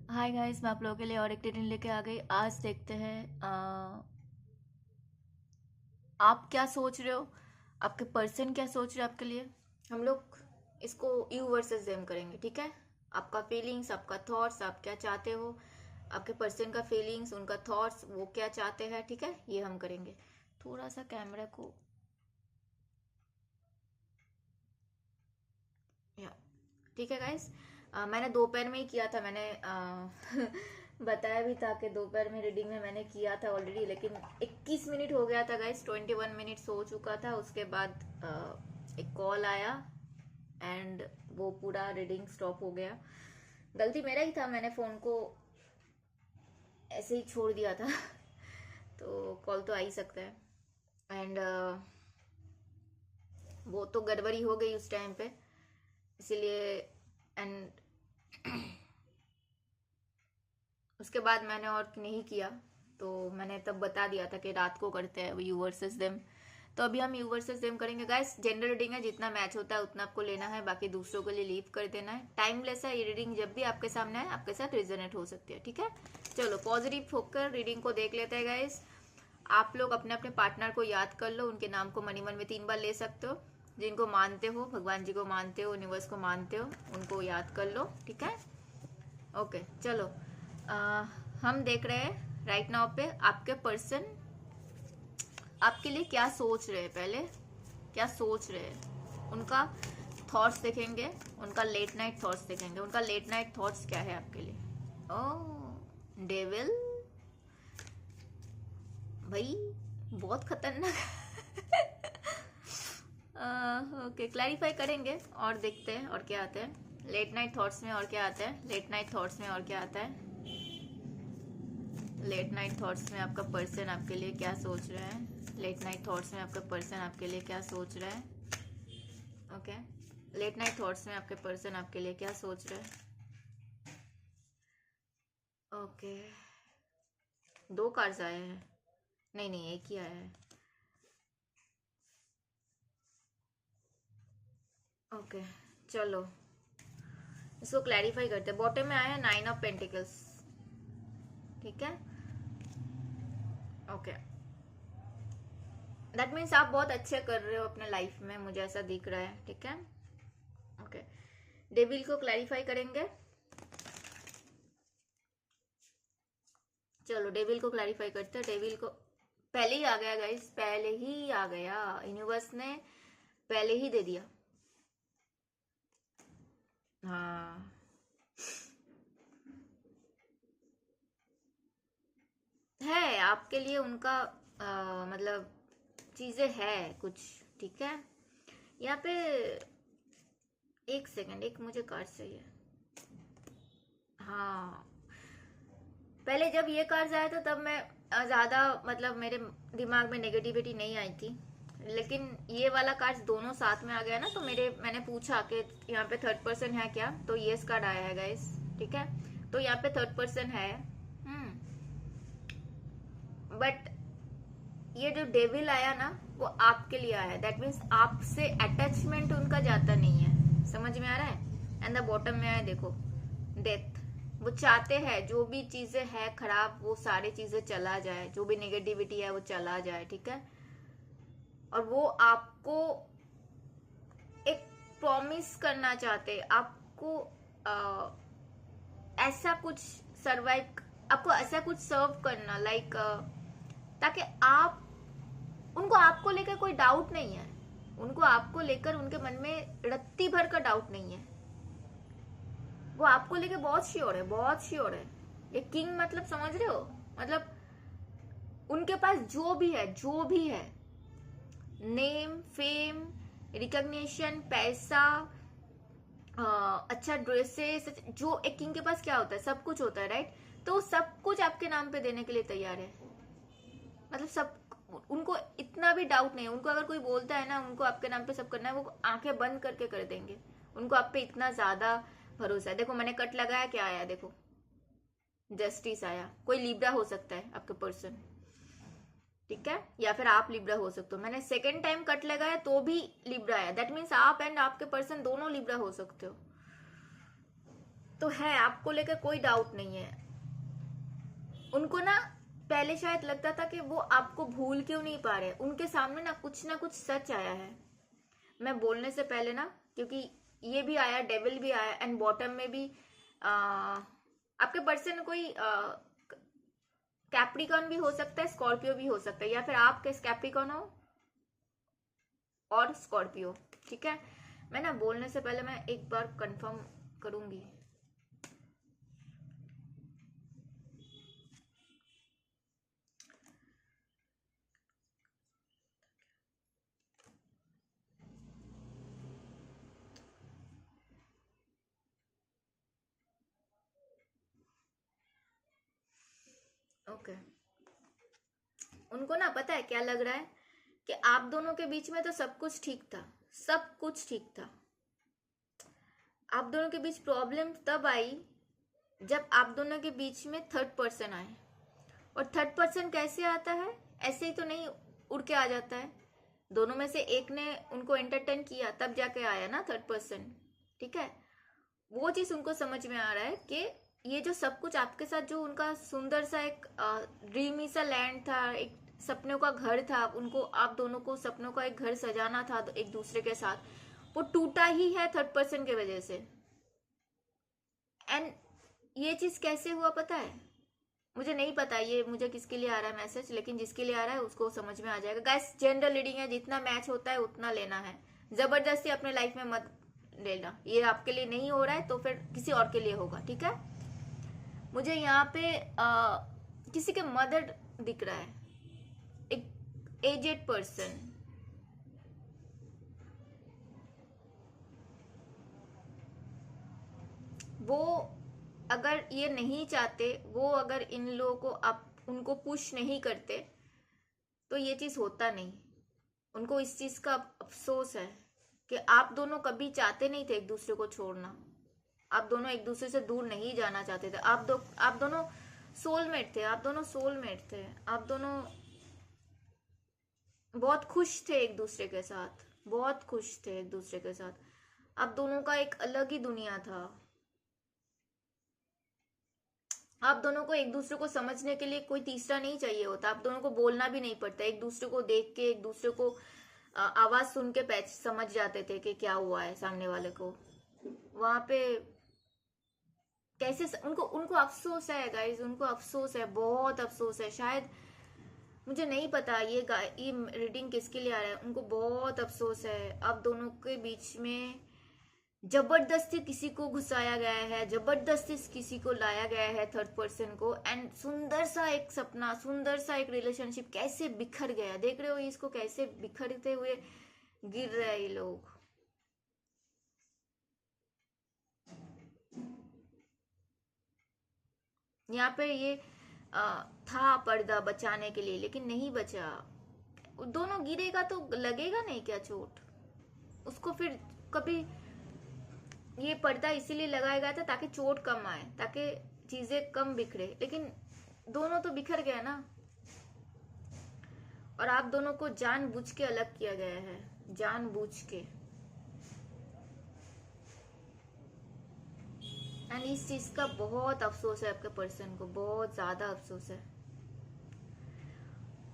Hi guys, मैं आप लोगों के लिए और एक रीडिंग लेके आ गई। आज देखते हैं आप क्या सोच रहे हो, आपके पर्सन क्या सोच रहे हो आपके लिए। हम लोग इसको यू वर्सेस देम करेंगे, ठीक है। आपका फीलिंग्स, आपका थॉट्स, आप क्या चाहते हो, आपके पर्सन का फीलिंग्स, उनका थॉट्स, वो क्या चाहते हैं, ठीक है, ये हम करेंगे। थोड़ा सा कैमरा को या ठीक है गाइस। मैंने दोपहर में ही किया था। मैंने बताया भी था कि दोपहर में रीडिंग में मैंने किया था ऑलरेडी, लेकिन 21 मिनट हो गया था गाइस। 21 मिनट्स हो चुका था। उसके बाद एक कॉल आया एंड वो पूरा रीडिंग स्टॉप हो गया। गलती मेरा ही था, मैंने फ़ोन को ऐसे ही छोड़ दिया था। तो कॉल तो आ ही सकता है। एंड वो तो गड़बड़ी हो गई उस टाइम पे, इसीलिए। एंड उसके बाद मैंने और नहीं किया। तो मैंने तब बता दिया था कि रात को करते हैं यू वर्सेस देम। तो अभी हम यू वर्सेस देम करेंगे गाइस। जेंडर रीडिंग है, जितना मैच होता है उतना आपको लेना है, बाकी दूसरों के लिए लीव कर देना है। टाइमलेस है ये रीडिंग, जब भी आपके सामने है आपके साथ रिजोनेट हो सकती है, ठीक है। चलो पॉजिटिव होकर रीडिंग को देख लेते हैं गाइस। आप लोग अपने अपने पार्टनर को याद कर लो, उनके नाम को मनी मन में 3 बार ले सकते हो। जिनको मानते हो, भगवान जी को मानते हो, यूनिवर्स को मानते हो, उनको याद कर लो, ठीक है। ओके चलो। आ, हम देख रहे हैं राइट नाउ पे आपके पर्सन आपके लिए क्या सोच रहे हैं। पहले क्या सोच रहे हैं, उनका थॉट्स देखेंगे, उनका लेट नाइट थॉट्स देखेंगे। उनका लेट नाइट थॉट्स क्या है आपके लिए। ओ डेविल, भाई बहुत खतरनाक। ओके क्लैरिफाई करेंगे और देखते हैं और क्या आता है लेट नाइट थॉट्स में। और क्या आता है लेट नाइट थॉट्स में, और क्या आता है लेट नाइट थॉट्स में। आपका पर्सन आपके लिए क्या सोच रहा है। लेट नाइट थॉट्स में आपका पर्सन आपके लिए क्या सोच रहा है। ओके लेट नाइट थॉट्स में आपके पर्सन आपके लिए क्या सोच रहा है। ओके दो कार्ड्स आए हैं, नहीं नहीं एक ही आया है। ओके चलो इसको क्लैरिफाई करते हैं। बॉटम में आया है 9 ऑफ पेंटिकल्स, ठीक है। ओके दैट मीन्स आप बहुत अच्छे कर रहे हो अपने लाइफ में, मुझे ऐसा दिख रहा है, ठीक है। ओके डेविल को क्लैरिफाई करेंगे। चलो डेविल को क्लैरिफाई करते हैं। डेविल को पहले ही आ गया गाइस, पहले ही आ गया, यूनिवर्स ने पहले ही दे दिया। हाँ है आपके लिए उनका मतलब चीजें है कुछ, ठीक है। यहाँ पे एक सेकंड, एक मुझे कार्ड चाहिए। हाँ पहले जब ये कार्ड आया था तब मैं ज्यादा मतलब मेरे दिमाग में नेगेटिविटी नहीं आई थी, लेकिन ये वाला कार्ड दोनों साथ में आ गया ना, तो मैंने पूछा कि यहाँ पे थर्ड पर्सन है क्या, तो यस कार्ड आया है गाइस, ठीक है। तो यहाँ पे थर्ड पर्सन है। बट ये जो डेविल आया ना वो आपके लिए आया है। दैट मीन्स आपसे अटैचमेंट उनका जाता नहीं है, समझ में आ रहा है। एंड द बॉटम में आया देखो डेथ। वो चाहते हैं जो भी चीजें है खराब वो सारी चीजें चला जाए, जो भी नेगेटिविटी है वो चला जाए, ठीक है। और वो आपको एक प्रॉमिस करना चाहते आपको ऐसा कुछ सर्वाइव, आपको ऐसा कुछ सर्व करना लाइक ताकि आप उनको आपको लेकर कोई डाउट नहीं है। उनको आपको लेकर उनके मन में रत्ती भर का डाउट नहीं है। वो आपको लेकर बहुत श्योर है, बहुत श्योर है। ये किंग मतलब समझ रहे हो, मतलब उनके पास जो भी है, जो भी है, नेम, फेम, रिकॉग्निशन, पैसा, अच्छा ड्रेसेस, जो एक किंग के पास क्या होता है, सब कुछ होता है राइट। तो सब कुछ आपके नाम पे देने के लिए तैयार है। मतलब सब, उनको इतना भी डाउट नहीं है। उनको अगर कोई बोलता है ना उनको आपके नाम पे सब करना है, वो आंखें बंद करके कर देंगे। उनको आप पे इतना ज्यादा भरोसा है। देखो मैंने कट लगाया, क्या आया देखो, जस्टिस आया। कोई लिब्रा हो सकता है आपके पर्सन, ठीक है, या फिर आप लिब्रा हो सकते हो। मैंने सेकेंड टाइम कट लगाया तो भी लिब्रा आया। दैट मीन्स आप एंड आपके पर्सन दोनों लिब्रा हो सकते हो। तो है, आपको लेकर कोई डाउट नहीं है। उनको ना पहले शायद लगता था कि वो आपको भूल क्यों नहीं पा रहे, उनके सामने ना कुछ सच आया है। मैं बोलने से पहले ना, क्योंकि ये भी आया, डेविल भी आया, एंड बॉटम में भी आपके पर्सन कोई कैप्रिकॉन भी हो सकता है, स्कॉर्पियो भी हो सकता है, या फिर आप कैप्रिकॉन हो और स्कॉर्पियो। ठीक है, मैं ना बोलने से पहले मैं एक बार कंफर्म करूंगी। ओके, उनको ना पता है क्या लग रहा है कि आप दोनों के बीच में तो सब कुछ ठीक था, सब कुछ ठीक था। आप दोनों के बीच प्रॉब्लम तब आई जब आप दोनों के बीच में थर्ड पर्सन आए। और थर्ड पर्सन कैसे आता है, ऐसे ही तो नहीं उड़ के आ जाता है। दोनों में से एक ने उनको एंटरटेन किया तब जाके आया ना थर्ड पर्सन। ठीक है, वो चीज उनको समझ में आ रहा है कि ये जो सब कुछ आपके साथ, जो उनका सुंदर सा एक ड्रीमी सा लैंड था, एक सपनों का घर था, उनको आप दोनों को सपनों का एक घर सजाना था एक दूसरे के साथ, वो टूटा ही है थर्ड पर्सन के वजह से। एंड ये चीज कैसे हुआ पता है, मुझे नहीं पता ये मुझे किसके लिए आ रहा है मैसेज, लेकिन जिसके लिए आ रहा है उसको समझ में आ जाएगा। गाइस जनरल रीडिंग है, जितना मैच होता है उतना लेना है, जबरदस्ती अपने लाइफ में मत लेना। ये आपके लिए नहीं हो रहा है तो फिर किसी और के लिए होगा। ठीक है, मुझे यहाँ पे किसी के मदर दिख रहा है, एक एजेड पर्सन। वो अगर ये नहीं चाहते, वो अगर इन लोगों को आप उनको पुश नहीं करते तो ये चीज होता नहीं। उनको इस चीज का अफसोस है कि आप दोनों कभी चाहते नहीं थे एक दूसरे को छोड़ना, आप दोनों एक दूसरे से दूर नहीं जाना चाहते थे। आप दोनों सोलमेट थे, आप दोनों सोलमेट थे, आप दोनों बहुत खुश थे एक दूसरे के साथ, बहुत खुश थे एक दूसरे के साथ। आप दोनों का एक अलग ही दुनिया था। आप दोनों को एक दूसरे को समझने के लिए कोई तीसरा नहीं चाहिए होता, आप दोनों को बोलना भी नहीं पड़ता, एक दूसरे को देख के, एक दूसरे को आवाज सुन के पैच समझ जाते थे कि क्या हुआ है सामने वाले को। वहां पे कैसे उनको उनको अफसोस है गाइज, उनको अफसोस है, बहुत अफसोस है। शायद मुझे नहीं पता ये रीडिंग किसके लिए आ रहा है। उनको बहुत अफसोस है, आप दोनों के बीच में जबरदस्ती किसी को घुसाया गया है, जबरदस्ती किसी को लाया गया है थर्ड पर्सन को, एंड सुंदर सा एक सपना, सुंदर सा एक रिलेशनशिप कैसे बिखर गया। देख रहे हो इसको कैसे बिखरते हुए गिर रहे हैं ये लोग। यहाँ पे ये था पर्दा बचाने के लिए, लेकिन नहीं बचा। दोनों गिरेगा तो लगेगा नहीं क्या चोट उसको, फिर कभी ये पर्दा इसीलिए लगाया गया था ताकि चोट कम आए, ताकि चीजें कम बिखरे, लेकिन दोनों तो बिखर गए ना। और आप दोनों को जानबूझ के अलग किया गया है, जानबूझ के। एंड इस चीज का बहुत अफसोस है आपके पर्सन को, बहुत ज्यादा अफसोस है।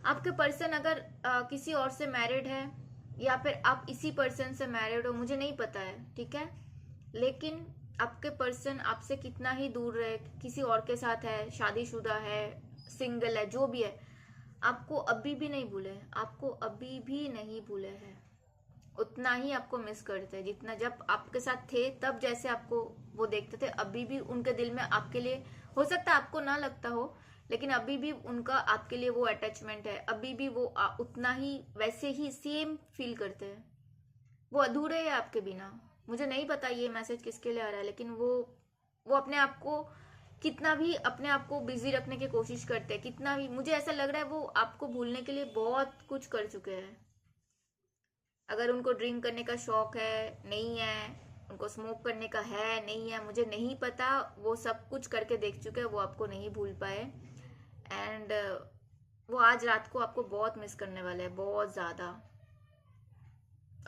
आपके पर्सन अगर किसी और से मैरिड है, या फिर आप इसी पर्सन से मैरिड हो, मुझे नहीं पता है। ठीक है, लेकिन आपके पर्सन आपसे कितना ही दूर रहे, किसी और के साथ है, शादीशुदा है, सिंगल है, जो भी है, आपको अभी भी नहीं भूले, आपको अभी भी नहीं भूले हैं। उतना ही आपको मिस करते हैं जितना जब आपके साथ थे तब जैसे आपको वो देखते थे। अभी भी उनके दिल में आपके लिए, हो सकता है आपको ना लगता हो, लेकिन अभी भी उनका आपके लिए वो अटैचमेंट है, अभी भी वो उतना ही वैसे ही सेम फील करते हैं। वो अधूरे है आपके बिना। मुझे नहीं पता ये मैसेज किसके लिए आ रहा है, लेकिन वो अपने आप को कितना भी अपने आप को बिजी रखने की कोशिश करते हैं, कितना भी, मुझे ऐसा लग रहा है वो आपको भूलने के लिए बहुत कुछ कर चुके हैं। अगर उनको ड्रिंक करने का शौक है, नहीं है, उनको स्मोक करने का है, नहीं है, मुझे नहीं पता, वो सब कुछ करके देख चुके हैं, वो आपको नहीं भूल पाए। एंड वो आज रात को आपको बहुत मिस करने वाले हैं, बहुत ज्यादा।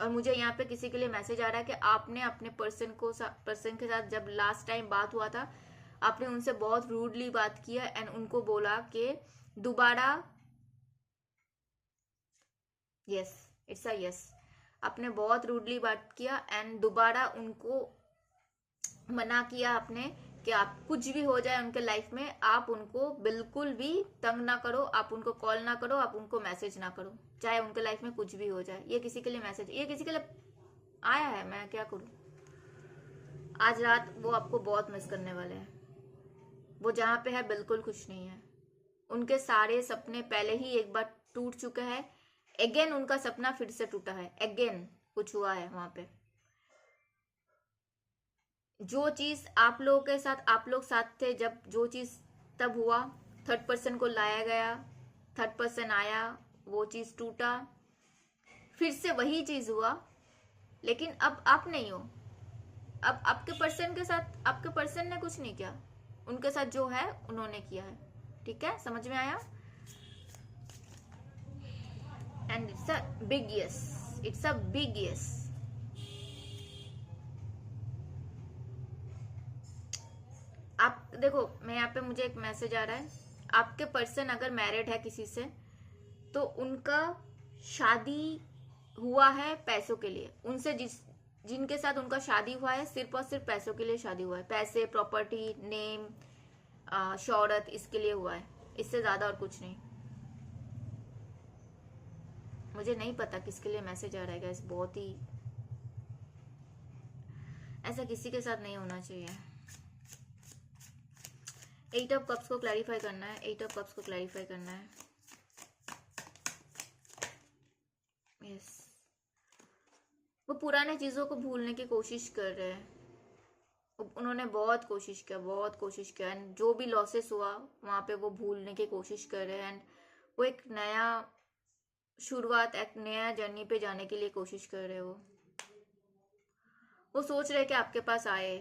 और मुझे यहाँ पे किसी के लिए मैसेज आ रहा है कि आपने अपने पर्सन के साथ जब लास्ट टाइम बात हुआ था, आपने उनसे बहुत रूडली बात किया एंड उनको बोला कि दोबारा, यस इट्स अ यस, आपने बहुत रूडली बात किया एंड दोबारा उनको मना किया आपने कि आप कुछ भी हो जाए उनके लाइफ में, आप उनको बिल्कुल भी तंग ना करो, आप उनको कॉल ना करो, आप उनको मैसेज ना करो, चाहे उनके लाइफ में कुछ भी हो जाए। ये किसी के लिए मैसेज, ये किसी के लिए आया है, मैं क्या करूं। आज रात वो आपको बहुत मिस करने वाले हैं। वो जहां पे है बिल्कुल खुश नहीं है। उनके सारे सपने पहले ही एक बार टूट चुके हैं, अगेन उनका सपना फिर से टूटा है, अगेन कुछ हुआ है वहां पे। जो चीज आप लोगों के साथ, आप लोग साथ थे जब, जो चीज तब हुआ, थर्ड पर्सन को लाया गया, थर्ड पर्सन आया, वो चीज टूटा, फिर से वही चीज हुआ, लेकिन अब आप नहीं हो। अब आपके पर्सन के साथ, आपके पर्सन ने कुछ नहीं किया, उनके साथ जो है उन्होंने किया है। ठीक है, समझ में आया? And it's a big yes, it's a big yes. आप देखो, मैं यहाँ पे मुझे एक मैसेज आ रहा है, आपके पर्सन अगर मैरिड है किसी से तो उनका शादी हुआ है पैसों के लिए, उनसे जिनके साथ उनका शादी हुआ है सिर्फ और सिर्फ पैसों के लिए शादी हुआ है, पैसे, प्रॉपर्टी, नेम, शोहरत, इसके लिए हुआ है, इससे ज्यादा और कुछ नहीं। मुझे नहीं पता किसके लिए मैसेज आ रहा है गाइस, बहुत ही, ऐसा किसी के साथ नहीं होना चाहिए। 8 ऑफ कप्स को क्लैरिफाई करना है, 8 ऑफ कप्स को क्लैरिफाई करना है। यस, वो पुराने चीजों को भूलने की कोशिश कर रहे हैं, उन्होंने बहुत कोशिश किया, बहुत कोशिश किया, एंड जो भी लॉसेस हुआ वहां पे वो भूलने की कोशिश कर रहे हैं, एंड वो एक नया शुरुआत, एक नया जर्नी पे जाने के लिए कोशिश कर रहे हो। वो सोच रहे कि आपके पास आए,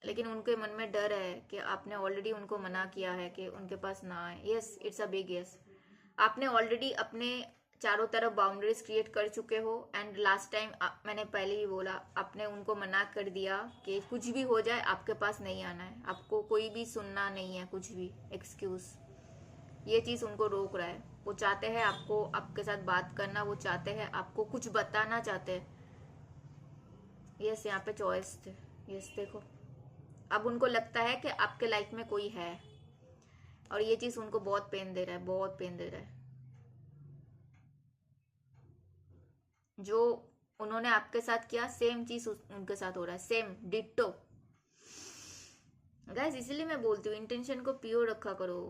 लेकिन उनके मन में डर है कि आपने ऑलरेडी उनको मना किया है कि उनके पास ना आए। Yes, it's a big yes. आपने ऑलरेडी अपने चारों तरफ बाउंड्रीज क्रिएट कर चुके हो, एंड लास्ट टाइम मैंने पहले ही बोला, आपने उनको मना कर दिया कि कुछ भी हो जाए आपके पास नहीं आना है, आपको कोई भी सुनना नहीं है, कुछ भी एक्सक्यूज। ये चीज उनको रोक रहा है। वो चाहते हैं आपको, आपके साथ बात करना, वो चाहते हैं आपको कुछ बताना चाहते हैं। यस, यहाँ पे चॉइस थे। यस, देखो अब उनको लगता है कि आपके लाइफ में कोई है, और ये चीज उनको बहुत पेन दे रहा है, बहुत पेन दे रहा है। जो उन्होंने आपके साथ किया सेम चीज उनके साथ हो रहा है, सेम डिट्टो। गाइस इसीलिए मैं बोलती हूँ इंटेंशन को प्योर रखा करो,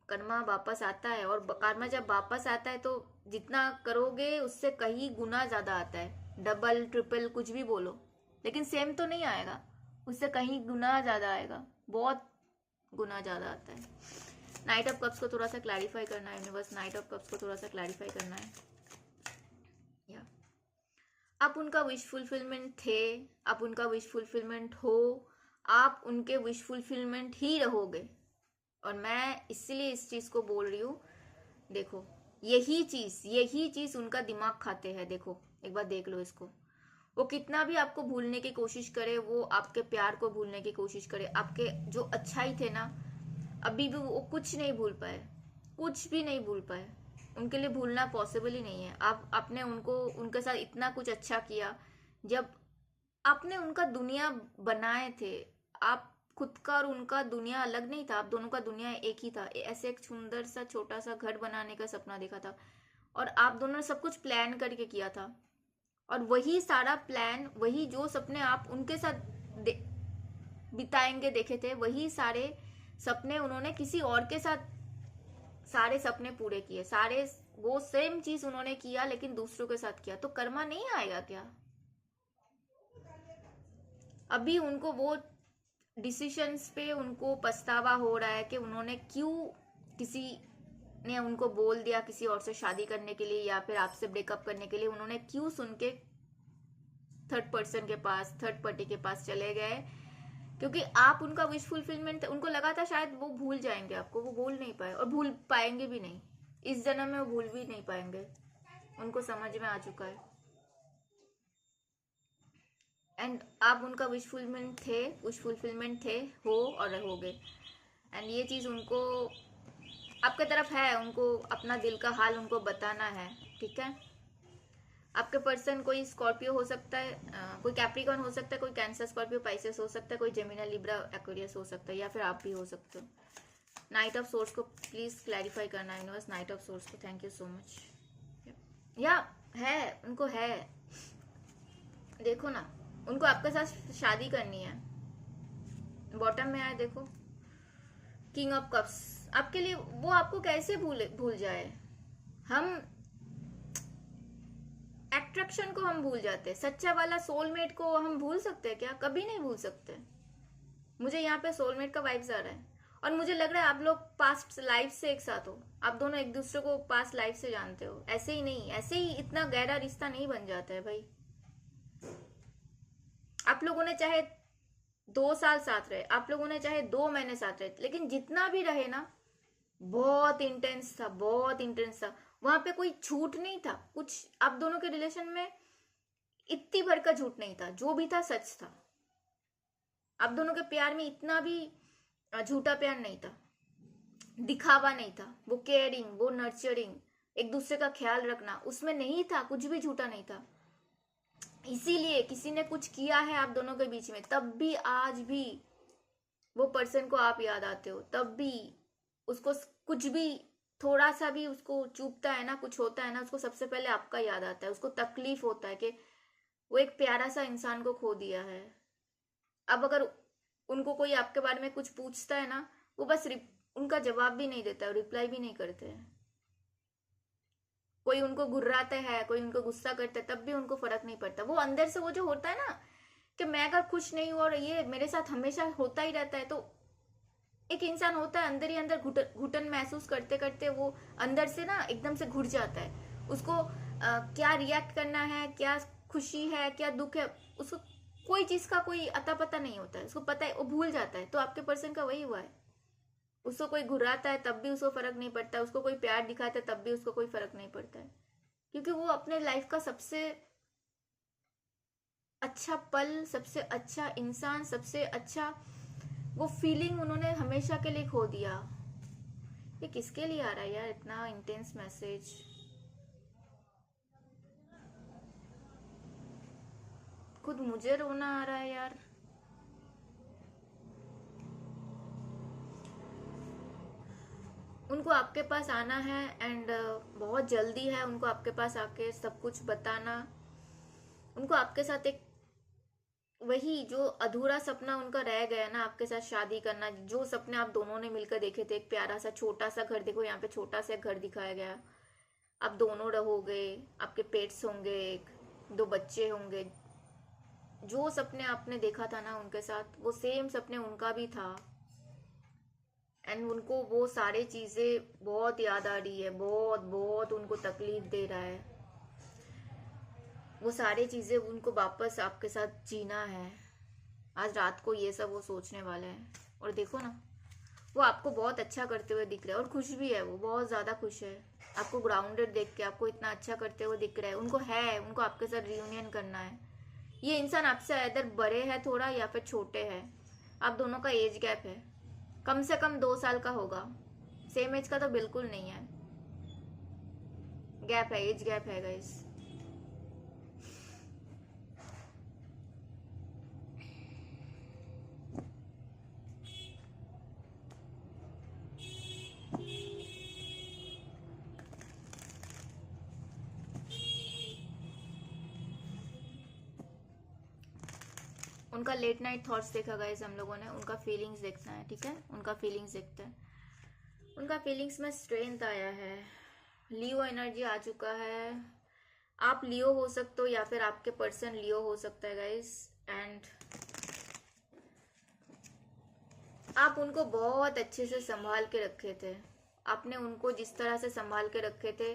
कर्मा वापस आता है, और कर्मा जब वापस आता है तो जितना करोगे उससे कहीं गुना ज्यादा आता है, डबल ट्रिपल कुछ भी बोलो, लेकिन सेम तो नहीं आएगा, उससे कहीं गुना ज्यादा आएगा, बहुत गुना ज्यादा आता है। नाइट ऑफ कप्स को थोड़ा सा क्लैरिफाई करना है यूनिवर्स, नाइट ऑफ कप्स को थोड़ा सा क्लैरिफाई करना है। या आप उनका विश फुलफिलमेंट थे, आप उनका विश फुलफिलमेंट हो, आप उनके विश फुलफिलमेंट ही रहोगे। और मैं इसलिए इस चीज को बोल रही हूँ, देखो यही चीज उनका दिमाग खाते हैं। देखो एक बार देख लो इसको, वो कितना भी आपको भूलने की कोशिश करे, वो आपके प्यार को भूलने की कोशिश करे, आपके जो अच्छाई थे ना, अभी भी वो कुछ नहीं भूल पाए, कुछ भी नहीं भूल पाए। उनके लिए भूलना पॉसिबल ही नहीं है। आपने उनको, उनके साथ इतना कुछ अच्छा किया, जब आपने उनका दुनिया बनाए थे, आप खुद का और उनका दुनिया अलग नहीं था, आप दोनों का दुनिया एक ही था। ऐसे एक सुंदर सा छोटा सा घर बनाने का सपना देखा था, और आप दोनों ने सब कुछ प्लान करके किया था, और वही सारा प्लान, वही जो सपने आप उनके साथ बिताएंगे देखे थे, वही सारे सपने उन्होंने किसी और के साथ सारे सपने पूरे किए, सारे वो सेम चीज उन्होंने किया लेकिन दूसरों के साथ किया। तो कर्मा नहीं आएगा क्या? अभी उनको वो डिसीजंस पे उनको पछतावा हो रहा है कि उन्होंने क्यों, किसी ने उनको बोल दिया किसी और से शादी करने के लिए या फिर आपसे ब्रेकअप करने के लिए, उन्होंने क्यों सुन के थर्ड पर्सन के पास, थर्ड पार्टी के पास चले गए, क्योंकि आप उनका विश फुलफिलमेंट, उनको लगा था शायद वो भूल जाएंगे आपको, वो भूल नहीं पाए और भूल पाएंगे भी नहीं, इस जन्म में वो भूल भी नहीं पाएंगे, उनको समझ में आ चुका है। एंड आप उनका विश फुलफिलमेंट थे, हो और रहोगे। एंड ये चीज़ उनको आपके तरफ है, उनको अपना दिल का हाल उनको बताना है, ठीक है। आपके पर्सन कोई स्कॉर्पियो हो सकता है, कोई कैप्रिकॉर्न हो सकता है, कोई कैंसर, स्कॉर्पियो, पाइसेस हो सकता है, कोई जेमिनी, लिब्रा, एक्वेरियस हो सकता है, या फिर आप भी हो सकते हो। नाइट ऑफ सोर्स को प्लीज क्लैरिफाई करना यूनिवर्स, नाइट ऑफ सोर्स को, थैंक यू सो मच। या है, उनको है, देखो ना, उनको आपके साथ शादी करनी है। बॉटम में आए देखो, किंग ऑफ कप्स आपके लिए, वो आपको कैसे भूल जाए। हम अट्रैक्शन को हम भूल जाते हैं, सच्चा वाला सोलमेट को हम भूल सकते हैं क्या? कभी नहीं भूल सकते। मुझे यहाँ पे सोलमेट का वाइब्स आ रहा है, और मुझे लग रहा है आप लोग पास्ट लाइफ से एक साथ हो, आप दोनों एक दूसरे को पास्ट लाइफ से जानते हो। ऐसे ही नहीं, ऐसे ही इतना गहरा रिश्ता नहीं बन जाता है भाई। आप लोगों ने चाहे 2 साल साथ रहे, आप लोगों ने चाहे 2 महीने साथ रहे, लेकिन जितना भी रहे ना, बहुत इंटेंस था, बहुत इंटेंस था। वहां पे कोई झूठ नहीं था कुछ, आप दोनों के रिलेशन में इतनी भर का झूठ नहीं था, जो भी था सच था। आप दोनों के प्यार में इतना भी झूठा प्यार नहीं था, दिखावा नहीं था, वो केयरिंग, वो नर्चरिंग, एक दूसरे का ख्याल रखना, उसमें नहीं था, कुछ भी झूठा नहीं था। इसीलिए किसी ने कुछ किया है आप दोनों के बीच में, तब भी आज भी वो पर्सन को आप याद आते हो, तब भी उसको कुछ भी थोड़ा सा भी उसको चूपता है ना, कुछ होता है ना, उसको सबसे पहले आपका याद आता है, उसको तकलीफ होता है कि वो एक प्यारा सा इंसान को खो दिया है। अब अगर उनको कोई आपके बारे में कुछ पूछता है ना, वो बस उनका जवाब भी नहीं देता है, रिप्लाई भी नहीं करते हैं। कोई उनको घुर्राता है, कोई उनको गुस्सा करता है, तब भी उनको फर्क नहीं पड़ता। वो अंदर से वो जो होता है ना कि मैं अगर खुश नहीं हूं और ये मेरे साथ हमेशा होता ही रहता है, तो एक इंसान होता है अंदर ही अंदर घुटन महसूस करते करते वो अंदर से ना एकदम से घुट जाता है। उसको क्या रिएक्ट करना है, क्या खुशी है, क्या दुख है, उसको कोई चीज का कोई अता पता नहीं होता है, उसको पता है, वो भूल जाता है। तो आपके पर्सन का वही हुआ है, उसको कोई घुराता है तब भी उसको फर्क नहीं पड़ता, उसको कोई प्यार दिखाता है तब भी उसको कोई फर्क नहीं पड़ता है, क्योंकि वो अपने लाइफ का सबसे अच्छा पल, सबसे अच्छा इंसान, सबसे अच्छा वो फीलिंग उन्होंने हमेशा के लिए खो दिया। ये किसके लिए आ रहा है यार इतना इंटेंस मैसेज? खुद मुझे रोना आ रहा है यार। उनको आपके पास आना है, एंड बहुत जल्दी है उनको आपके पास आके सब कुछ बताना। उनको आपके साथ एक वही जो अधूरा सपना उनका रह गया ना, आपके साथ शादी करना, जो सपने आप दोनों ने मिलकर देखे थे, एक प्यारा सा छोटा सा घर, देखो यहाँ पे छोटा सा घर दिखाया गया, आप दोनों रहोगे, आपके पेट्स होंगे, एक 2 बच्चे होंगे, जो सपने आपने देखा था ना उनके साथ, वो सेम सपने उनका भी था। एंड उनको वो सारी चीजें बहुत याद आ रही है, बहुत बहुत उनको तकलीफ दे रहा है। वो सारी चीजें उनको वापस आपके साथ जीना है। आज रात को ये सब वो सोचने वाले हैं। और देखो ना, वो आपको बहुत अच्छा करते हुए दिख रहा है, और खुश भी है, वो बहुत ज्यादा खुश है आपको ग्राउंडेड देख के, आपको इतना अच्छा करते हुए दिख रहा है। उनको आपके साथ रियूनियन करना है। ये इंसान आपसे इधर बड़े है थोड़ा, या फिर छोटे हैं, आप दोनों का एज गैप है, कम से कम 2 साल का होगा, सेम एज का तो बिल्कुल नहीं है, गैप है, एज गैप है गाइस। उनका लेट नाइट थॉट्स देखा गाइस हम लोगों ने, उनका फीलिंग्स देखना है, ठीक है, उनका फीलिंग्स देखते हैं। उनका फीलिंग्स में स्ट्रेंथ आया है, लियो एनर्जी आ चुका है। आप लियो हो सकते हो, या फिर आपके पर्सन लियो हो सकता है गाइस। एंड आप उनको बहुत अच्छे से संभाल के रखे थे, आपने उनको जिस तरह से संभाल के रखे थे,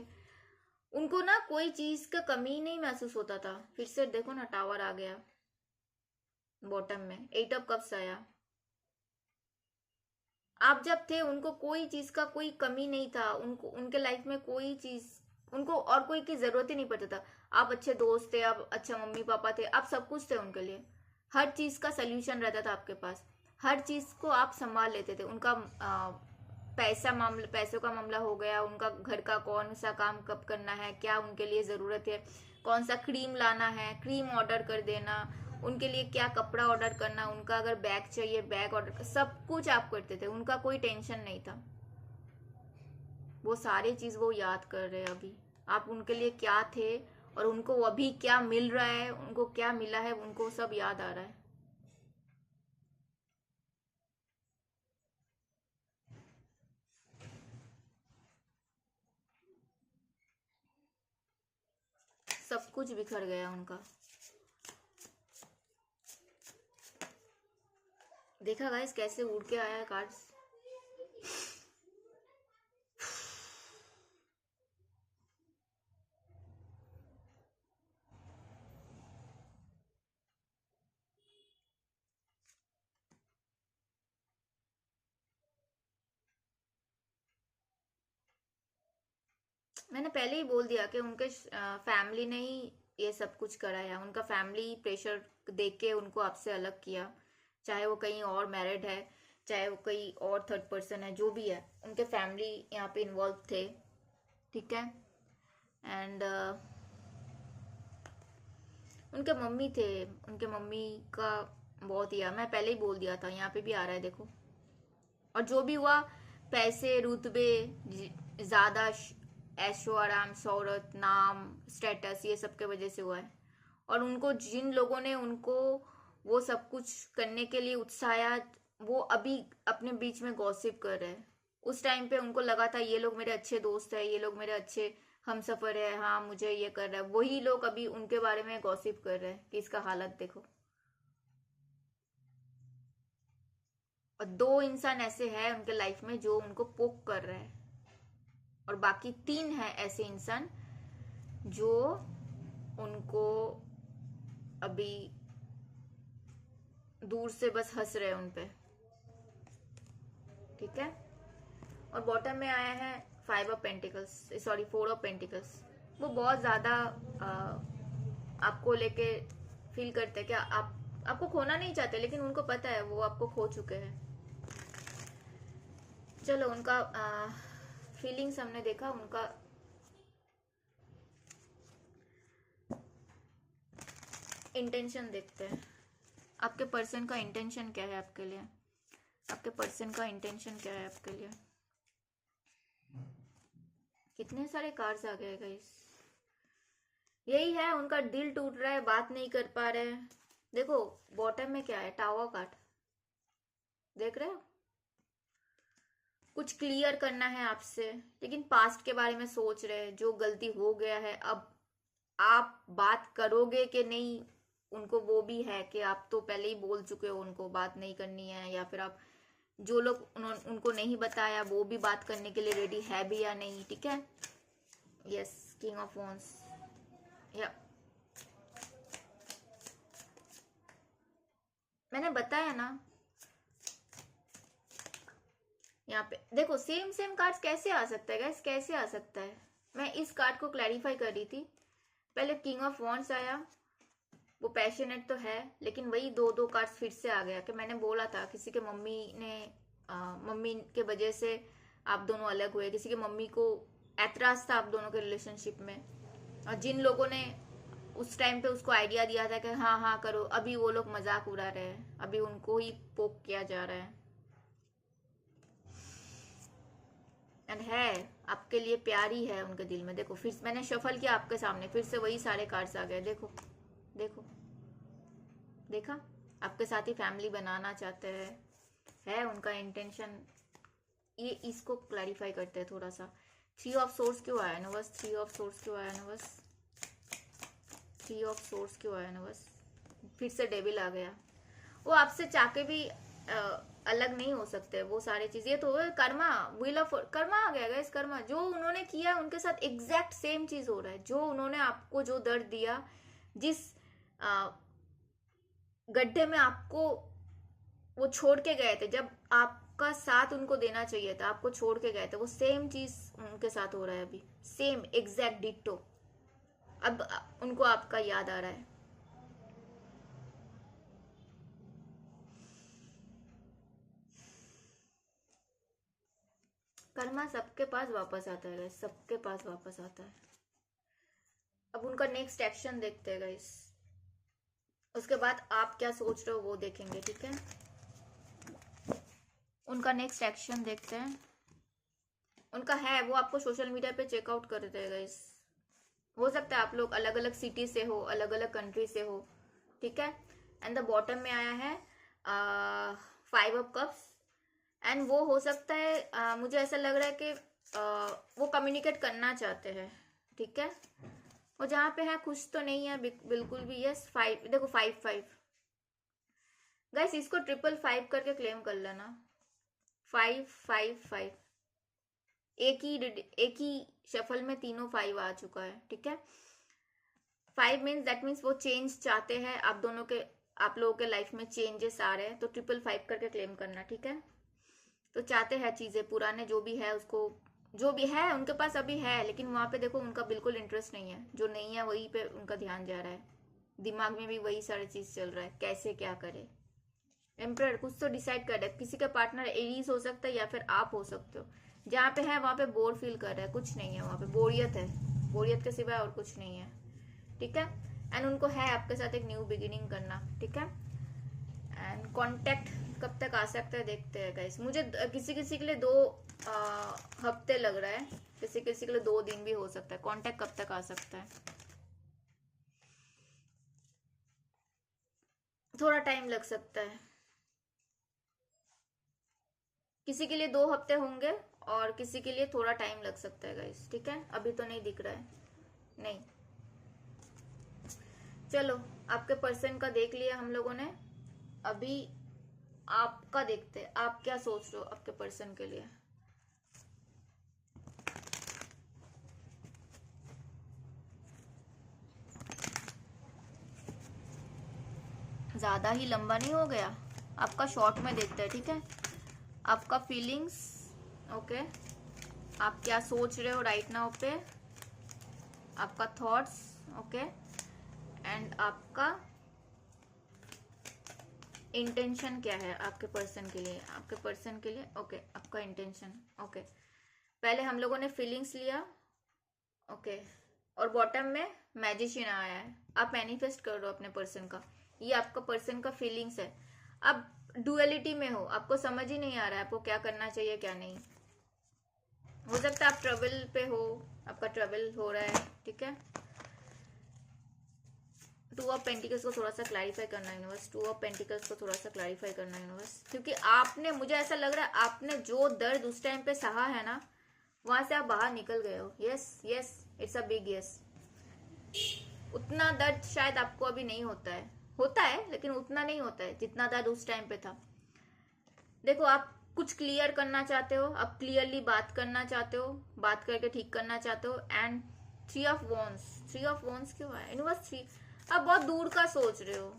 उनको ना कोई चीज का कमी नहीं महसूस होता था। फिर से देखो ना, टावर आ गया बॉटम में, 8 ऑफ कप्स आया। आप जब थे उनको कोई चीज का कोई कमी नहीं था, उनको उनके लाइफ में कोई चीज, उनको और कोई की जरूरत ही नहीं पड़ता था। आप अच्छे दोस्त थे, आप अच्छा मम्मी पापा थे, आप सब कुछ थे उनके लिए। हर चीज का सल्यूशन रहता था आपके पास, हर चीज को आप संभाल लेते थे। उनका पैसों का मामला हो गया, उनका घर का कौन सा काम कब करना है, क्या उनके लिए जरूरत है, कौन सा क्रीम लाना है, क्रीम ऑर्डर कर देना, उनके लिए क्या कपड़ा ऑर्डर करना, उनका अगर बैग चाहिए बैग ऑर्डर, सब कुछ आप करते थे। उनका कोई टेंशन नहीं था। वो सारी चीज वो याद कर रहे हैं अभी, आप उनके लिए क्या थे और उनको अभी क्या मिल रहा है, उनको क्या मिला है, उनको सब याद आ रहा है। सब कुछ बिखर गया उनका। देखा गाइस कैसे उड़ के आया है कार्ड्स। मैंने पहले ही बोल दिया कि उनके फैमिली ने ही ये सब कुछ कराया। उनका फैमिली प्रेशर देख के उनको आपसे अलग किया, चाहे वो कहीं और मैरिड है, चाहे वो कहीं और थर्ड पर्सन है, जो भी है, उनके फैमिली यहाँ पे इन्वॉल्व थे। ठीक है। एंड उनके मम्मी थे, उनके मम्मी का बहुत ही, मैं पहले ही बोल दिया था, यहाँ पे भी आ रहा है देखो। और जो भी हुआ, पैसे, रुतबे, ज्यादा ऐशो आराम, शोहरत, नाम, स्टेटस, ये सब के वजह से हुआ है। और उनको जिन लोगों ने उनको वो सब कुछ करने के लिए उत्साहित, वो अभी अपने बीच में गॉसिप कर रहे हैं। उस टाइम पे उनको लगा था ये लोग मेरे अच्छे दोस्त है, ये लोग मेरे अच्छे हम सफर है, हाँ मुझे ये कर रहा है, वही लोग अभी उनके बारे में गॉसिप कर रहे हैं कि इसका हालत देखो। और 2 इंसान ऐसे हैं उनके लाइफ में जो उनको पोक कर रहे हैं, और बाकी 3 है ऐसे इंसान जो उनको अभी दूर से बस हंस रहे हैं उनपे। ठीक है। और बॉटम में आया है 5 of pentacles, sorry 4 of pentacles. वो बहुत ज्यादा आपको लेके फील करते हैं कि आपको खोना नहीं चाहते, लेकिन उनको पता है वो आपको खो चुके हैं। चलो उनका फीलिंग्स हमने देखा, उनका इंटेंशन देखते हैं। आपके पर्सन का इंटेंशन क्या है आपके लिए, आपके पर्सन का इंटेंशन क्या है आपके लिए। कितने सारे कार्ड्स आ गए गाइस। यही है, उनका दिल टूट रहा है, बात नहीं कर पा रहे हैं। देखो बॉटम में क्या है, टावर कार्ड, देख रहे हो। कुछ क्लियर करना है आपसे, लेकिन पास्ट के बारे में सोच रहे हैं, जो गलती हो गया है। अब आप बात करोगे कि नहीं, उनको वो भी है कि आप तो पहले ही बोल चुके हो उनको बात नहीं करनी है, या फिर आप जो लोग उनको नहीं बताया वो भी बात करने के लिए रेडी है भी या नहीं। ठीक है। Yes, king of wands. या मैंने बताया ना, यहाँ पे देखो सेम सेम कार्ड्स कैसे आ सकता है गाइस, कैसे आ सकता है। मैं इस कार्ड को क्लैरिफाई कर रही थी। पहले किंग ऑफ वॉन्ड्स आया, वो पैशनेट तो है, लेकिन वही 2 कार्ड्स फिर से आ गया कि मैंने बोला था किसी के मम्मी ने मम्मी के वजह से आप दोनों अलग हुए, किसी के मम्मी को ऐतराज था आप दोनों के रिलेशनशिप में, और जिन लोगों ने उस टाइम पे उसको आइडिया दिया था कि हाँ हाँ करो, अभी वो लोग मजाक उड़ा रहे हैं, अभी उनको ही पोक किया जा रहा है। एंड है आपके लिए प्यार ही है उनके दिल में। देखो फिर मैंने शफल किया आपके सामने, फिर से वही सारे कार्ड्स आ गए। देखो देखो, देखा, आपके साथ ही फैमिली बनाना चाहते हैं, है उनका इंटेंशन। ये इसको क्लैरिफाई करते हैं थोड़ा सा। 3 ऑफ सोर्स क्यों आया ना बस, 3 ऑफ सोर्स क्यों आया ना बस, 3 ऑफ सोर्स क्यों आया ना बस। फिर से डेविल आ गया। वो आपसे चाह के भी अलग नहीं हो सकते वो सारी चीज। ये तो कर्मा, व्हील ऑफ कर्मा आ गया गाइस। कर्मा, जो उन्होंने किया उनके साथ एग्जैक्ट सेम चीज हो रहा है। जो उन्होंने आपको जो दर्द दिया, जिस गड्ढे में आपको वो छोड़ के गए थे, जब आपका साथ उनको देना चाहिए था, आपको छोड़ के गए थे, वो सेम चीज उनके साथ हो रहा है अभी, सेम एग्जैक्ट डिट्टो। अब उनको आपका याद आ रहा है। कर्मा सबके पास वापस आता है गाइस, सबके पास वापस आता है। अब उनका नेक्स्ट एक्शन देखते हैं गाइस, उसके बाद आप क्या सोच रहे हो वो देखेंगे, ठीक है। उनका नेक्स्ट एक्शन देखते हैं। उनका है वो आपको सोशल मीडिया पे चेकआउट कर देगा गाइस। हो सकता है आप लोग अलग अलग सिटी से हो, अलग अलग कंट्री से हो, ठीक है। एंड द बॉटम में आया है 5 ऑफ कप्स। एंड वो हो सकता है मुझे ऐसा लग रहा है कि वो कम्युनिकेट करना चाहते हैं, ठीक है। वो जहाँ पे है खुश तो नहीं है बिल्कुल भी। यस 5, देखो 5 गाइस, इसको 555 करके क्लेम कर लेना। 555 एक ही शफल में तीनों 5 आ चुका है, ठीक है। 5 मीन्स दैट मीन्स वो चेंज चाहते हैं, आप लोगों के लाइफ में चेंजेस आ रहे हैं, तो 555 करके क्लेम करना, ठीक है। तो चाहते हैं चीजें पुराने जो भी है उसको, जो भी है उनके पास अभी है, लेकिन वहां पे देखो उनका बिल्कुल इंटरेस्ट नहीं है, जो नहीं है वही पे उनका ध्यान जा रहा है, दिमाग में भी वही सारी चीज चल रहा है, कैसे क्या करे। एम्परर कुछ तो डिसाइड कर रहा है, किसी का पार्टनर एरीज हो सकता है या फिर आप हो सकते हो। जहाँ पे है वहां पे बोर फील कर रहा है, कुछ नहीं है वहां पे, बोरियत है, बोरियत के सिवाय और कुछ नहीं है, ठीक है। एंड उनको है आपके साथ एक न्यू बिगिनिंग करना, ठीक है। एंड कॉन्टेक्ट कब तक आ सकता है देखते हैं गाइस। मुझे किसी किसी के लिए 2 हफ्ते लग रहा है, किसी किसी के लिए 2 दिन भी हो सकता है। कॉन्टेक्ट कब तक आ सकता है, थोड़ा टाइम लग सकता है। किसी के लिए 2 हफ्ते होंगे और किसी के लिए थोड़ा टाइम लग सकता है गाइस, ठीक है। अभी तो नहीं दिख रहा है, नहीं। चलो आपके पर्सन का देख लिया हम लोगों ने, अभी आपका देखते हैं, आप क्या सोच रहे हो आपके पर्सन के लिए। ज्यादा ही लंबा नहीं हो गया, आपका शॉर्ट में देखते हैं, ठीक है। आपका फीलिंग्स, ओके, आप क्या सोच रहे हो राइट नाउ पे, आपका थॉट्स, ओके, एंड आपका इंटेंशन क्या है आपके पर्सन के लिए, आपके पर्सन के लिए, ओके, आपका इंटेंशन, ओके। पहले हम लोगों ने फीलिंग्स लिया, ओके, और बॉटम में मैजिशियन आया है। आप मैनिफेस्ट कर रहे हो अपने पर्सन का, ये आपका पर्सन का फीलिंग्स है। अब डुअलिटी में हो, आपको समझ ही नहीं आ रहा है आपको क्या करना चाहिए क्या नहीं। हो सकता है आप ट्रबल पे हो, आपका ट्रबल हो रहा है, ठीक है। 2 ऑफ पेंटिकल्स को थोड़ा सा क्लैरिफाई करना यूनिवर्स, 2 ऑफ पेंटिकल्स को थोड़ा सा क्लैरिफाई करना यूनिवर्स, क्योंकि आपने, मुझे ऐसा लग रहा है आपने जो दर्द उस टाइम पे सहा है ना, वहां से आप बाहर निकल गए हो। Yes yes, it's a big yes. उतना दर्द शायद आपको अभी नहीं होता है लेकिन उतना नहीं होता है जितना दर्द उस टाइम पे था। देखो आप कुछ क्लियर करना चाहते हो, आप क्लियरली बात करना चाहते हो, बात करके ठीक करना चाहते हो। एंड 3 ऑफ वॉन्स क्यों है यूनिवर्स? 3 आप बहुत दूर का सोच रहे हो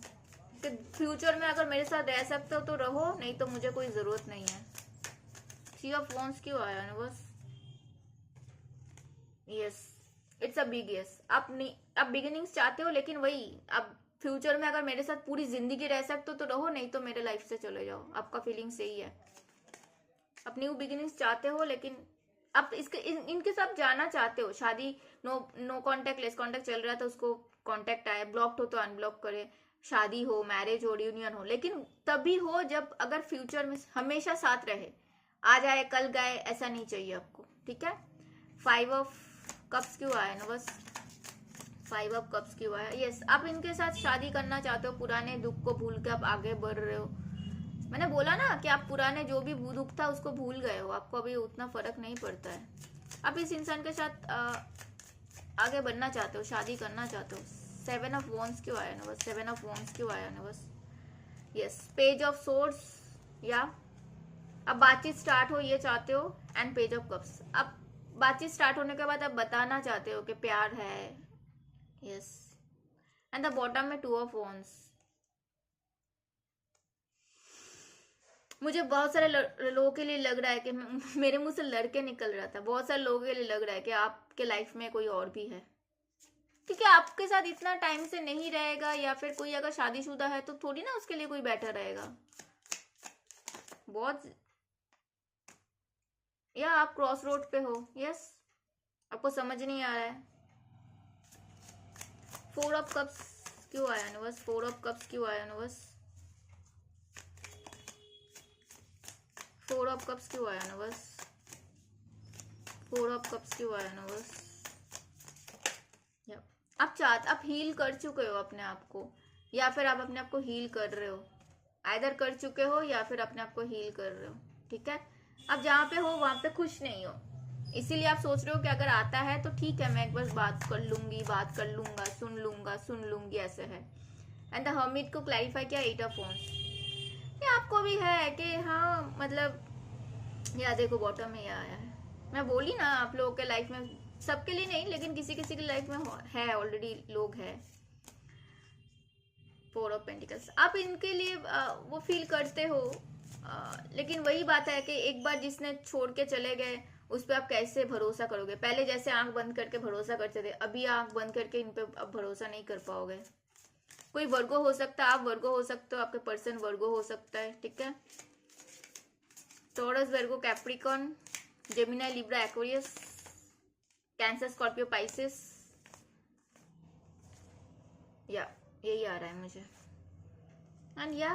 कि फ्यूचर में अगर मेरे साथ रह सकते हो तो रहो, नहीं तो मुझे कोई जरूरत नहीं है। 3 ऑफ वॉन्स क्यों आया universe? Yes, it's a big yes. आप बिगिनिंग्स चाहते हो, लेकिन वही अब फ्यूचर में अगर मेरे साथ पूरी जिंदगी रह सकते हो तो रहो, नहीं तो मेरे लाइफ से चले जाओ। आपका फीलिंग सही है, आप न्यू बिगिनिंग्स चाहते हो, लेकिन आप इनके साथ जाना चाहते हो। शादी नो कांटेक्ट लेस कांटेक्ट चल रहा था, उसको कांटेक्ट आया, ब्लॉक्ड हो तो अनब्लॉक करे। शादी हो, मैरिज हो, रियूनियन हो, लेकिन तभी हो जब अगर फ्यूचर में हमेशा साथ रहे। आज आए कल गए ऐसा नहीं चाहिए आपको, ठीक है। 5 ऑफ कप्स क्यों आया ना? बस 5 ऑफ कप्स क्यों आया? यस, आप इनके साथ शादी करना चाहते हो, पुराने दुख को भूल के आप आगे बढ़ रहे हो। मैंने बोला ना कि आप पुराने जो भी दुख था उसको भूल गए हो, आपको अभी उतना फर्क नहीं पड़ता है। आप इस इंसान के साथ आगे बढ़ना चाहते हो, शादी करना चाहते हो। 7 ऑफ वॉन्स क्यों आया ना? बस 7 ऑफ वॉन्स क्यों आया ना? बस यस, पेज ऑफ सोर्ड्स, या अब बातचीत स्टार्ट हो ये चाहते हो। एंड पेज ऑफ कप्स, अब बातचीत स्टार्ट होने के बाद आप बताना चाहते हो कि प्यार है। यस, एंड द बॉटम में 2 ऑफ वॉन्स। मुझे बहुत सारे लोगों के लिए लग रहा है कि मेरे मुंह से लड़के निकल रहा था। बहुत सारे लोगों के लिए लग रहा है कि आपके लाइफ में कोई और भी है, ठीक है। आपके साथ इतना टाइम से नहीं रहेगा, या फिर कोई अगर शादीशुदा है तो थोड़ी ना उसके लिए कोई बैठा रहेगा। बहुत या आप क्रॉस रोड पे हो। यस, आपको समझ नहीं आ रहा है। 4 ऑफ कप्स क्यों आया यूनिवर्स? 4 ऑफ कप्स क्यों आया यूनिवर्स? 4 ऑफ कप्स क्यों आया यूनिवर्स? 4 ऑफ कप्स क्यों आया यूनिवर्स? आप हील कर चुके हो अपने आप को, या फिर आप अपने आप को हील कर रहे हो। आइदर कर चुके हो या फिर अपने आप को हील कर रहे हो। ठीक है, अब जहाँ पे हो वहां पे खुश नहीं हो, इसीलिए आप सोच रहे हो कि अगर आता है तो ठीक है, मैं एक बार बात कर लूंगी, बात कर लूंगा, सुन लूंगी, ऐसे है। एंड द हर्मिट को क्लैरिफाई किया 8 ऑफ वांड्स। ये आपको भी है कि हाँ, मतलब या देखो बॉटम में यह आया है। मैं बोली ना, आप लोगों के लाइफ में, सबके लिए नहीं लेकिन किसी किसी की लाइफ में है, ऑलरेडी लोग है। 4 ऑफ पेंटिकल्स, आप इनके लिए वो फील करते हो, लेकिन वही बात है कि एक बार जिसने छोड़ के चले गए उस पर आप कैसे भरोसा करोगे? पहले जैसे आंख बंद करके भरोसा करते थे, अभी आंख बंद करके इन पे अब भरोसा नहीं कर पाओगे। कोई वर्गो हो सकता है, आप वर्गो हो सकते हो, आपके पर्सन वर्गो हो सकता है। ठीक है, Taurus, Virgo, Capricorn, Gemini, Libra, Aquarius, Cancer, Scorpio, Pisces, या यही आ रहा है मुझे। एंड या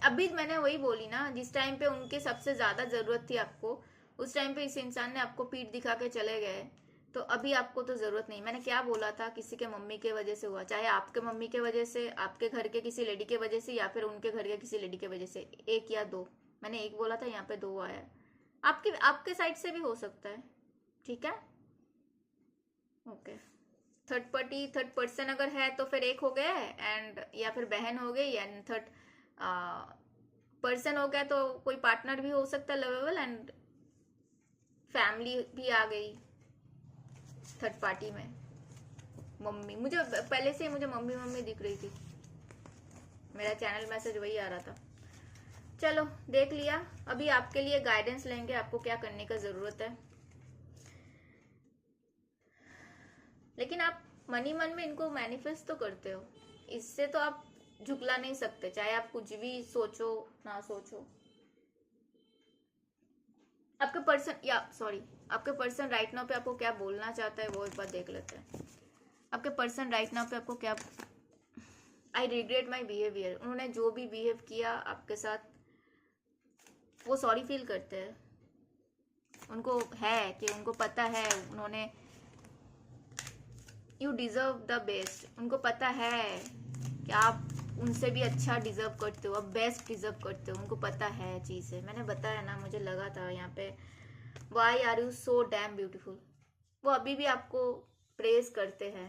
अभी मैंने वही बोली ना, जिस टाइम पे उनके सबसे ज्यादा जरूरत थी आपको, उस टाइम पे इस इंसान ने आपको पीठ दिखा के चले गए, तो अभी आपको तो जरूरत नहीं। मैंने क्या बोला था, किसी के मम्मी के वजह से हुआ, चाहे आपके मम्मी के वजह से, आपके घर के किसी लेडी के वजह से, या फिर उनके घर के किसी लेडी के वजह से, 1 या 2। मैंने 1 बोला था, यहाँ पे 2 आया। आपके साइड से भी हो सकता है। ठीक है, ओके। थर्ड पर्सन अगर है तो फिर 1 हो गया है, एंड या फिर बहन हो गई, एंड थर्ड पर्सन हो गया तो कोई पार्टनर भी हो सकता है लवेबल, एंड फैमिली भी आ गई थर्ड पार्टी में। मम्मी, मुझे पहले से मुझे मम्मी मम्मी दिख रही थी, मेरा चैनल मैसेज वही आ रहा था। चलो देख लिया, अभी आपके लिए गाइडेंस लेंगे, आपको क्या करने का जरूरत है। लेकिन आप मनी मन में इनको मैनिफेस्ट तो करते हो, इससे तो आप झुकला नहीं सकते, चाहे आप कुछ भी सोचो ना सोचो। आपके पर्सन राइट नाउ पे आपको क्या बोलना चाहता है, वो एक बार देख लेते हैं। आपके पर्सन राइट नाउ पे आपको क्या, आई रिग्रेट माई बिहेवियर, उन्होंने जो भी बिहेव किया आपके साथ, वो सॉरी फील करते हैं। उनको है कि उनको पता है उन्होंने, यू डिजर्व द बेस्ट, उनको पता है कि आप उनसे भी अच्छा डिजर्व करते हो, अब बेस्ट डिजर्व करते हो, उनको पता है चीज़ है। मैंने बताया ना, मुझे लगा था यहाँ पे, why are you so damn beautiful, वो अभी भी आपको प्रेज करते हैं।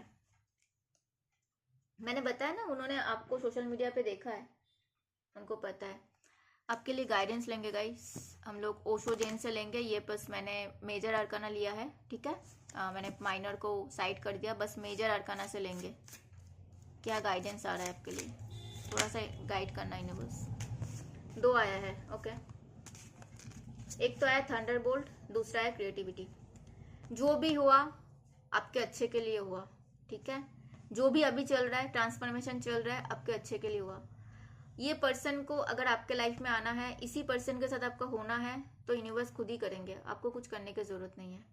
मैंने बताया ना, उन्होंने आपको सोशल मीडिया पे देखा है, उनको पता है। आपके लिए गाइडेंस लेंगे गाइस हम लोग, ओशो जैन से लेंगे। ये बस मैंने मेजर अरकाना लिया है, ठीक है, मैंने माइनर को साइड कर दिया, बस मेजर अरकाना से लेंगे। क्या गाइडेंस आ रहा है आपके लिए, थोड़ा सा गाइड करना इन्हें बस। 2 आया है, ओके। एक तो आया थंडरबोल्ट, दूसरा है क्रिएटिविटी। जो भी हुआ आपके अच्छे के लिए हुआ, ठीक है, जो भी अभी चल रहा है, ट्रांसफॉर्मेशन चल रहा है, आपके अच्छे के लिए हुआ। ये पर्सन को अगर आपके लाइफ में आना है, इसी पर्सन के साथ आपका होना है, तो यूनिवर्स खुद ही करेंगे, आपको कुछ करने की जरूरत नहीं है।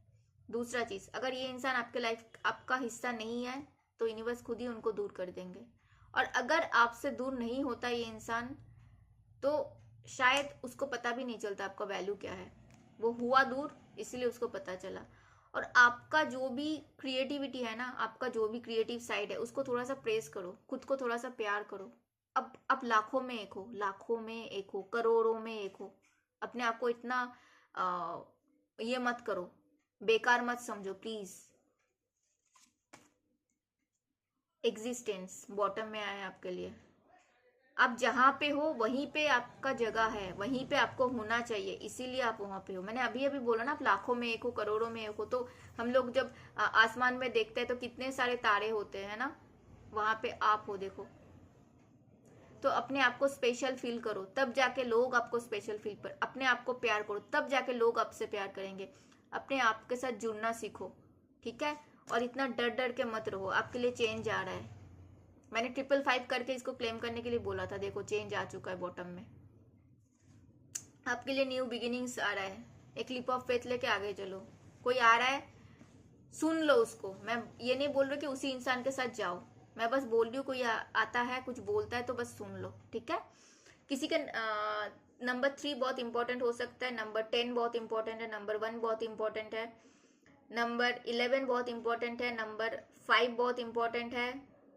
दूसरा चीज, अगर ये इंसान आपके लाइफ आपका हिस्सा नहीं है, तो यूनिवर्स खुद ही उनको दूर कर देंगे। और अगर आपसे दूर नहीं होता ये इंसान, तो शायद उसको पता भी नहीं चलता आपका वैल्यू क्या है। वो हुआ दूर, इसलिए उसको पता चला। और आपका जो भी क्रिएटिविटी है ना, आपका जो भी क्रिएटिव साइड है, उसको थोड़ा सा प्रेस करो, खुद को थोड़ा सा प्यार करो। अब लाखों में एक हो, लाखों में एक हो, करोड़ों में एक हो। अपने आप को इतना ये मत करो, बेकार मत समझो प्लीज। एग्जिस्टेंस बॉटम में आया है आपके लिए। आप जहां पे हो वहीं पे आपका जगह है, वहीं पे आपको होना चाहिए, इसीलिए आप वहां पे हो। मैंने अभी अभी बोला ना, आप लाखों में एक हो, करोड़ों में एक हो। तो हम लोग जब आसमान में देखते हैं तो कितने सारे तारे होते हैं ना, वहां पे आप हो, देखो। तो अपने आप को स्पेशल फील करो, तब जाके लोग आपको स्पेशल फील कर। अपने आप को प्यार करो, तब जाके लोग आपसे प्यार करेंगे। अपने आप के साथ जुड़ना सीखो, ठीक है। और इतना डर डर के मत रहो, आपके लिए चेंज आ रहा है। मैंने 555 करके इसको क्लेम करने के लिए बोला था, देखो चेंज आ चुका है बॉटम में। आपके लिए न्यू बिगिनिंग्स आ रहा है, एक लीप ऑफ फेथ लेके आगे चलो। कोई आ रहा है, सुन लो उसको। मैं ये नहीं बोल रही कि उसी इंसान के साथ जाओ, मैं बस बोल रही हूँ कोई आता है कुछ बोलता है तो बस सुन लो, ठीक है। किसी का नंबर 3 बहुत इंपॉर्टेंट हो सकता है, नंबर 10 बहुत इंपॉर्टेंट है, नंबर 1 बहुत इंपॉर्टेंट है, नंबर 11 बहुत इंपॉर्टेंट है, नंबर 5 बहुत इंपॉर्टेंट है,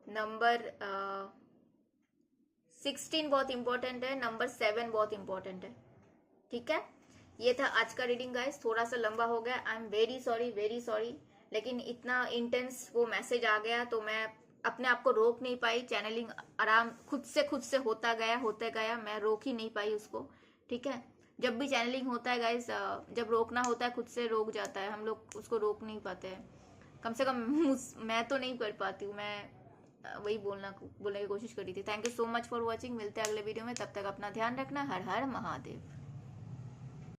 नंबर 16 बहुत इंपॉर्टेंट है, नंबर 7 बहुत इंपॉर्टेंट है, ठीक है। ये था आज का रीडिंग गाइस, थोड़ा सा लंबा हो गया, आई एम वेरी सॉरी, लेकिन इतना इंटेंस वो मैसेज आ गया तो मैं अपने आप को रोक नहीं पाई। चैनलिंग आराम खुद से होते गया, मैं रोक ही नहीं पाई उसको, ठीक है। जब भी चैनलिंग होता है गाइस, जब रोकना होता है खुद से रोक जाता है, हम लोग उसको रोक नहीं पाते हैं, कम से कम मैं तो नहीं कर पाती हूँ। मैं वही बोलने की कोशिश करी थी। Thank you so much for watching, मिलते हैं अगले वीडियो में, तब तक अपना ध्यान रखना। हर हर महादेव।